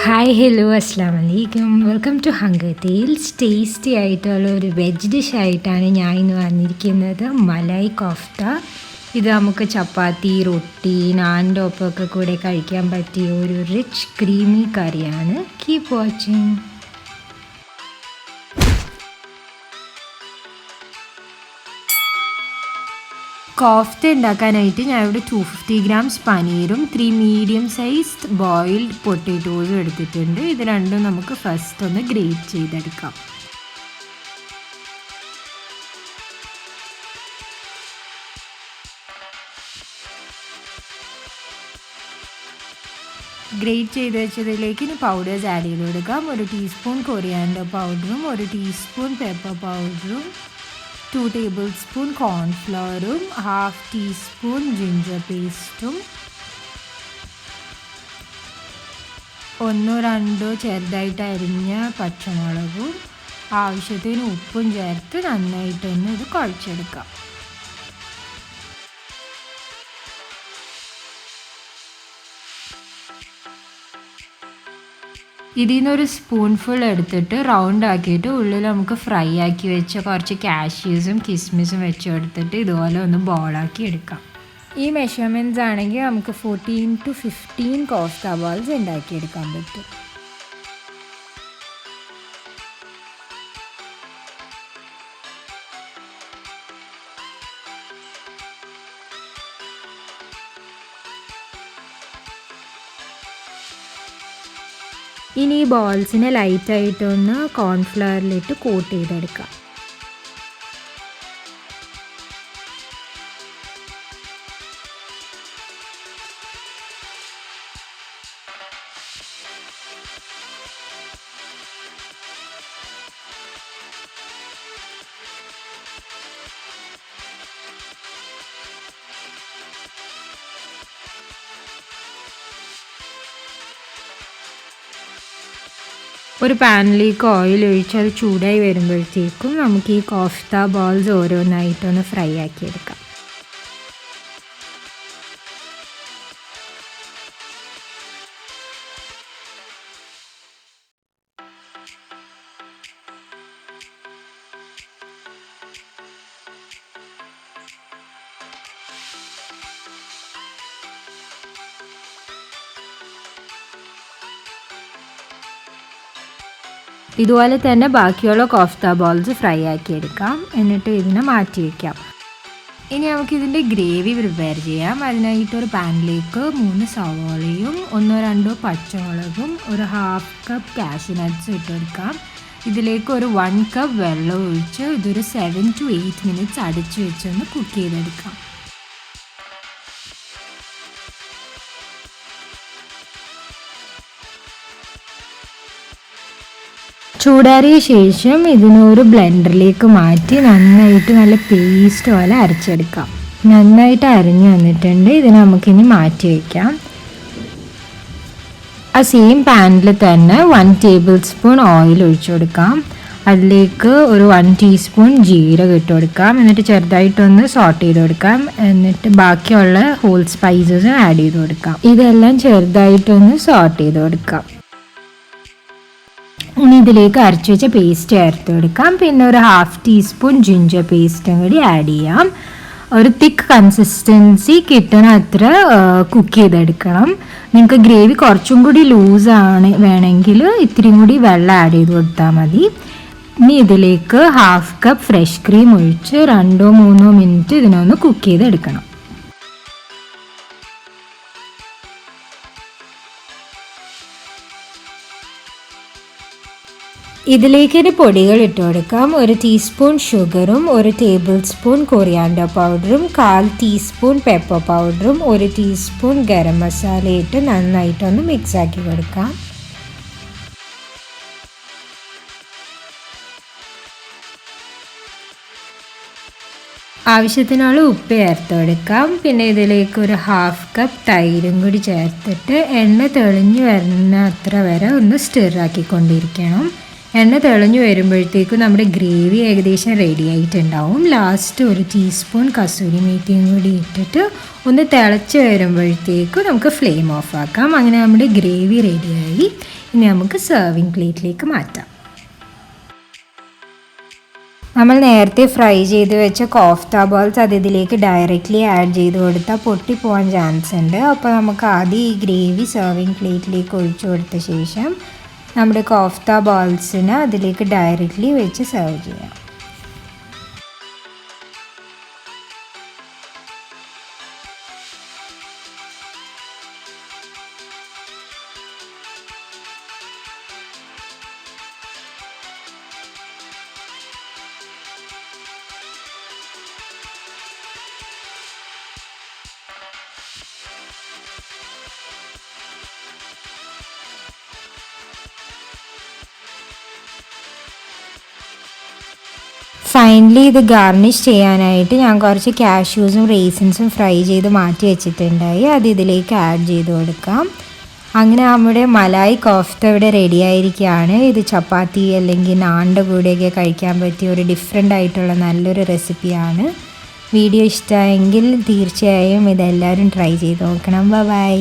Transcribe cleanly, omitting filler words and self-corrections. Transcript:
Hi hello അസ്സാം വലൈക്കും. Welcome to hunger tales. Tasty ആയിട്ടുള്ള ഒരു വെജ് ഡിഷ് ആയിട്ടാണ് ഞാൻ ഇന്ന് വന്നിരിക്കുന്നത്. മലായ് കോഫ്ത. ഇത് നമുക്ക് ചപ്പാത്തി, റൊട്ടി, നാൻ്റെ ഒപ്പമൊക്കെ കൂടെ കഴിക്കാൻ പറ്റിയ ഒരു റിച്ച് ക്രീമി കറിയാണ്. Keep watching. കോഫ്ത ഉണ്ടാക്കാനായിട്ട് ഞാൻ ഇവിടെ 250 ഗ്രാംസ് പനീറും 3 മീഡിയം സൈസ്ഡ് ബോയിൽഡ് പൊട്ടാറ്റോസും എടുത്തിട്ടുണ്ട്. ഇത് രണ്ടും നമുക്ക് ഫസ്റ്റ് ഒന്ന് ഗ്രേറ്റ് ചെയ്തെടുക്കാം. ഗ്രേറ്റ് ചെയ്ത് വെച്ചതിലേക്ക് ഇനി പൗഡേഴ്സ് ആഡ് ചെയ്ത് കൊടുക്കാം. 1 ടീസ്പൂൺ കൊറിയാൻഡർ പൗഡറും 1 ടീസ്പൂൺ പെപ്പർ പൗഡറും 2 ടേബിൾ സ്പൂൺ കോൺഫ്ലവറും 1/2 ടീസ്പൂൺ ജിഞ്ചർ പേസ്റ്റും 1-2 ചെറുതായിട്ട് അരിഞ്ഞ പച്ചമുളകും ആവശ്യത്തിന് ഉപ്പും ചേർത്ത് നന്നായിട്ടൊന്ന് ഇത് കുഴച്ചെടുക്കാം. ഇതിൽ നിന്നൊരു സ്പൂൺഫുൾ എടുത്തിട്ട് റൗണ്ട് ആക്കിയിട്ട് ഉള്ളിൽ നമുക്ക് ഫ്രൈ ആക്കി വെച്ച കുറച്ച് കാഷ്യൂസും കിസ്മിസും വെച്ചെടുത്തിട്ട് ഇതുപോലെ ഒന്ന് ബോളാക്കി എടുക്കാം. ഈ മെഷർമെൻറ്റ്സ് ആണെങ്കിൽ നമുക്ക് 14 to 15 കോഫ്ത ബോൾസ് ഉണ്ടാക്കിയെടുക്കാൻ പറ്റും. ഇനി ഈ ബോൾസിനെ ലൈറ്റായിട്ടൊന്ന് കോൺഫ്ലവറിലിട്ട് കോട്ട് ചെയ്തെടുക്കാം. ഒരു പാനിലേക്ക് ഓയിൽ ഒഴിച്ച് അത് ചൂടായി വരുമ്പോഴത്തേക്കും നമുക്ക് ഈ കോഫ്ത ബോൾസ് ഓരോന്നായിട്ടൊന്ന് ഫ്രൈ ആക്കിയെടുക്കാം. ഇതുപോലെ തന്നെ ബാക്കിയുള്ള കോഫ്ത ബോൾസ് ഫ്രൈ ആക്കിയെടുക്കാം. എന്നിട്ട് ഇതിനെ മാറ്റി വയ്ക്കാം. ഇനി നമുക്കിതിൻ്റെ ഗ്രേവി പ്രിപ്പയർ ചെയ്യാം. അതിനായിട്ടൊരു പാനിലേക്ക് 3 സവോളയും 1-2 പച്ചമുളകും 1/2 കപ്പ് കാഷ്യൂ നട്ട്സ് ഇട്ടെടുക്കാം. ഇതിലേക്ക് ഒരു 1 കപ്പ് വെള്ളം ഒഴിച്ച് ഇതൊരു 7 to 8 മിനിറ്റ്സ് അടച്ചു വെച്ചൊന്ന് കുക്ക് ചെയ്തെടുക്കാം. ചൂടാറിയ ശേഷം ഇതിനൊരു ബ്ലെൻഡറിലേക്ക് മാറ്റി നന്നായിട്ട് നല്ല പേസ്റ്റ് പോലെ അരച്ചെടുക്കാം. നന്നായിട്ട് അരഞ്ഞു വന്നിട്ടുണ്ട്. ഇതിന് നമുക്കിനി മാറ്റി വയ്ക്കാം. ആ സെയിം പാനിൽ തന്നെ 1 ടേബിൾ സ്പൂൺ ഓയിൽ ഒഴിച്ചു കൊടുക്കാം. അതിലേക്ക് ഒരു 1 ടീസ്പൂൺ ജീരകം ഇട്ട് കൊടുക്കാം. എന്നിട്ട് ചെറുതായിട്ടൊന്ന് സോട്ട് ചെയ്ത് കൊടുക്കാം. എന്നിട്ട് ബാക്കിയുള്ള ഹോൾ സ്പൈസസ് ആഡ് ചെയ്ത് കൊടുക്കാം. ഇതെല്ലാം ചെറുതായിട്ടൊന്ന് സോട്ട് ചെയ്ത് കൊടുക്കാം. ഇനി ഇതിലേക്ക് അരച്ചു വെച്ച പേസ്റ്റ് ചേർത്ത് കൊടുക്കാം. പിന്നെ ഒരു 1/2 ടീസ്പൂൺ ജിഞ്ചർ പേസ്റ്റും കൂടി ആഡ് ചെയ്യാം. ഒരു തിക്ക് കൺസിസ്റ്റൻസി കിട്ടണ അത്ര കുക്ക് ചെയ്തെടുക്കണം. നിങ്ങൾക്ക് ഗ്രേവി കുറച്ചും കൂടി ലൂസാണ് വേണമെങ്കിൽ ഇത്തിരിയും കൂടി വെള്ളം ആഡ് ചെയ്ത് കൊടുത്താൽ മതി. ഇനി ഇതിലേക്ക് 1/2 കപ്പ് ഫ്രഷ് ക്രീം ഒഴിച്ച് 2-3 മിനിറ്റ് ഇതിനൊന്ന് കുക്ക് ചെയ്തെടുക്കണം. ഇതിലേക്ക് ഇനി പൊടികൾ ഇട്ട് കൊടുക്കാം. 1 ടീസ്പൂൺ ഷുഗറും 1 ടേബിൾ സ്പൂൺ കൊറിയാൻഡർ പൗഡറും 1/4 ടീസ്പൂൺ പെപ്പർ പൗഡറും 1 ടീസ്പൂൺ ഗരം മസാല ഇട്ട് നന്നായിട്ടൊന്ന് മിക്സ് ആക്കി കൊടുക്കാം. ആവശ്യത്തിനുള്ള ഉപ്പ് ചേർത്ത് കൊടുക്കാം. പിന്നെ ഇതിലേക്ക് ഒരു 1/2 കപ്പ് തൈരും കൂടി ചേർത്തിട്ട് എണ്ണ തെളിഞ്ഞ് വരുന്ന അത്ര വരെ ഒന്ന് സ്റ്റിർ ആക്കിക്കൊണ്ടിരിക്കണം. എണ്ണ തെളിഞ്ഞു വരുമ്പോഴത്തേക്കും നമ്മുടെ ഗ്രേവി ഏകദേശം റെഡി ആയിട്ടുണ്ടാവും. ലാസ്റ്റ് ഒരു ടീസ്പൂൺ കസൂരി മേത്തിയും കൂടി ഇട്ടിട്ട് ഒന്ന് തിളച്ച് വരുമ്പോഴത്തേക്കും നമുക്ക് ഫ്ലെയിം ഓഫ് ആക്കാം. അങ്ങനെ നമ്മുടെ ഗ്രേവി റെഡിയായി. ഇനി നമുക്ക് സെർവിങ് പ്ലേറ്റിലേക്ക് മാറ്റാം. നമ്മൾ നേരത്തെ ഫ്രൈ ചെയ്ത് വെച്ച കോഫ്ത ബോൾസ് അത് ഇതിലേക്ക് ഡയറക്റ്റ്ലി ആഡ് ചെയ്ത് കൊടുത്താൽ പൊട്ടിപ്പോകാൻ ചാൻസ് ഉണ്ട്. അപ്പോൾ നമുക്ക് ആദ്യം ഈ ഗ്രേവി സെർവിങ് പ്ലേറ്റിലേക്ക് ഒഴിച്ചു കൊടുത്ത ശേഷം നമ്മുടെ കോഫ്ത ബോൾസിന് അതിലേക്ക് ഡയറക്റ്റ്ലി വെച്ച് സെർവ് ചെയ്യാം. ഫൈനലി ഇത് ഗാർണിഷ് ചെയ്യാനായിട്ട് ഞാൻ കുറച്ച് കാഷ്യൂസും റേസിൻസും ഫ്രൈ ചെയ്ത് മാറ്റി വെച്ചിട്ടുണ്ടായി. അത് ഇതിലേക്ക് ആഡ് ചെയ്ത് കൊടുക്കാം. അങ്ങനെ നമ്മുടെ മലായ് കോഫ്ത ഇവിടെ റെഡി ആയിരിക്കുകയാണ്. ഇത് ചപ്പാത്തി അല്ലെങ്കിൽ നാൻ്റെ കൂടെയൊക്കെ കഴിക്കാൻ പറ്റിയ ഒരു ഡിഫറെൻ്റ് ആയിട്ടുള്ള നല്ലൊരു റെസിപ്പിയാണ്. വീഡിയോ ഇഷ്ടമായെങ്കിൽ തീർച്ചയായും ഇതെല്ലാവരും ട്രൈ ചെയ്ത് നോക്കണം. ബൈ.